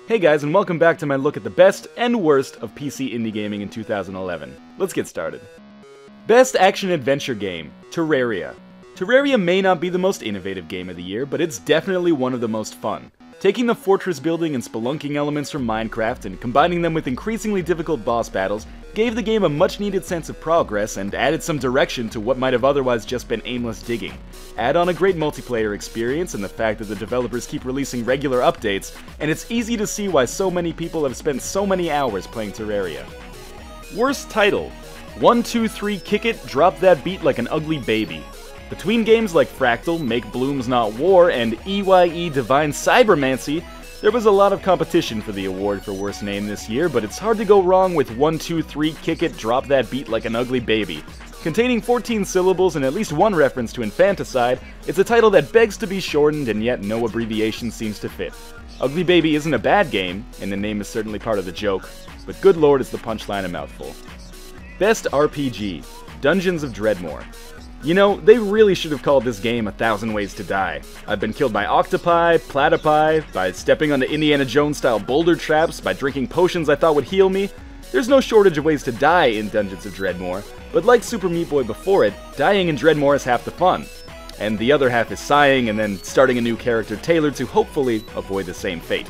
Hey guys, and welcome back to my look at the best and worst of PC indie gaming in 2011. Let's get started. Best Action-Adventure Game, Terraria. Terraria may not be the most innovative game of the year, but it's definitely one of the most fun. Taking the fortress building and spelunking elements from Minecraft and combining them with increasingly difficult boss battles gave the game a much-needed sense of progress and added some direction to what might have otherwise just been aimless digging. Add on a great multiplayer experience and the fact that the developers keep releasing regular updates, and it's easy to see why so many people have spent so many hours playing Terraria. Worst title: 1, 2, 3 Kick It, Drop That Beat Like an Ugly Baby. Between games like Fractal, Make Blooms Not War, and EYE Divine Cybermancy, there was a lot of competition for the award for worst name this year, but it's hard to go wrong with 1, 2, 3 Kick It, Drop That Beat Like an Ugly Baby. Containing 14 syllables and at least one reference to infanticide, it's a title that begs to be shortened and yet no abbreviation seems to fit. Ugly Baby isn't a bad game, and the name is certainly part of the joke, but good lord is the punchline a mouthful. Best RPG, Dungeons of Dreadmore. You know, they really should have called this game 1,000 Ways to Die. I've been killed by octopi, platypi, by stepping onto Indiana Jones-style boulder traps, by drinking potions I thought would heal me. There's no shortage of ways to die in Dungeons of Dreadmore, but like Super Meat Boy before it, dying in Dreadmore is half the fun. And the other half is sighing and then starting a new character tailored to hopefully avoid the same fate.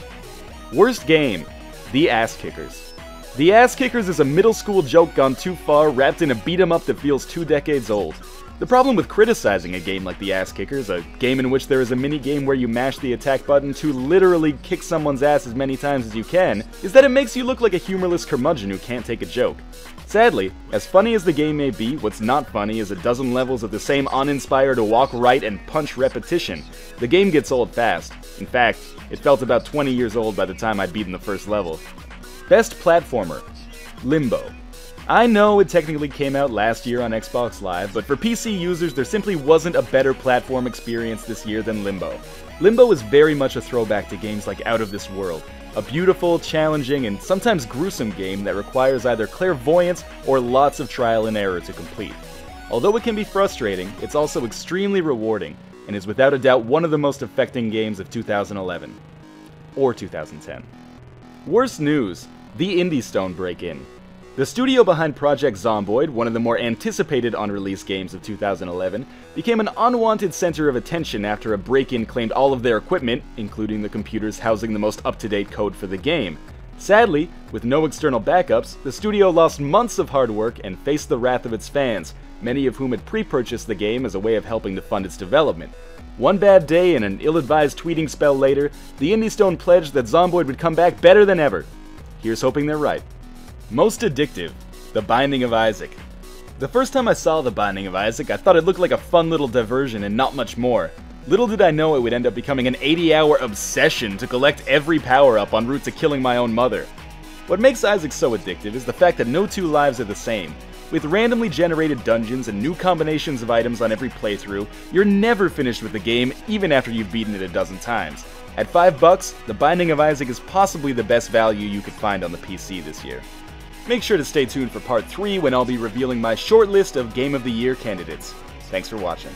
Worst game, The Ass Kickers. The Ass Kickers is a middle school joke gone too far, wrapped in a beat-em-up that feels 2 decades old. The problem with criticizing a game like The Ass Kickers, a game in which there is a mini-game where you mash the attack button to literally kick someone's ass as many times as you can, is that it makes you look like a humorless curmudgeon who can't take a joke. Sadly, as funny as the game may be, what's not funny is a dozen levels of the same uninspired walk right and punch repetition. The game gets old fast. In fact, it felt about 20 years old by the time I'd beaten the first level. Best Platformer, Limbo. I know it technically came out last year on Xbox Live, but for PC users there simply wasn't a better platform experience this year than Limbo. Limbo is very much a throwback to games like Out of This World, a beautiful, challenging, and sometimes gruesome game that requires either clairvoyance or lots of trial and error to complete. Although it can be frustrating, it's also extremely rewarding, and is without a doubt one of the most affecting games of 2011. Or 2010. Worst news: the Indie Stone break-in. The studio behind Project Zomboid, one of the more anticipated on-release games of 2011, became an unwanted center of attention after a break-in claimed all of their equipment, including the computers housing the most up-to-date code for the game. Sadly, with no external backups, the studio lost months of hard work and faced the wrath of its fans, many of whom had pre-purchased the game as a way of helping to fund its development. One bad day and an ill-advised tweeting spell later, the Indie Stone pledged that Zomboid would come back better than ever. Here's hoping they're right. Most addictive, The Binding of Isaac. The first time I saw The Binding of Isaac, I thought it looked like a fun little diversion and not much more. Little did I know it would end up becoming an 80-hour obsession to collect every power-up en route to killing my own mother. What makes Isaac so addictive is the fact that no two lives are the same. With randomly generated dungeons and new combinations of items on every playthrough, you're never finished with the game even after you've beaten it a dozen times. At $5, The Binding of Isaac is possibly the best value you could find on the PC this year. Make sure to stay tuned for part 3 when I'll be revealing my short list of Game of the Year candidates. Thanks for watching.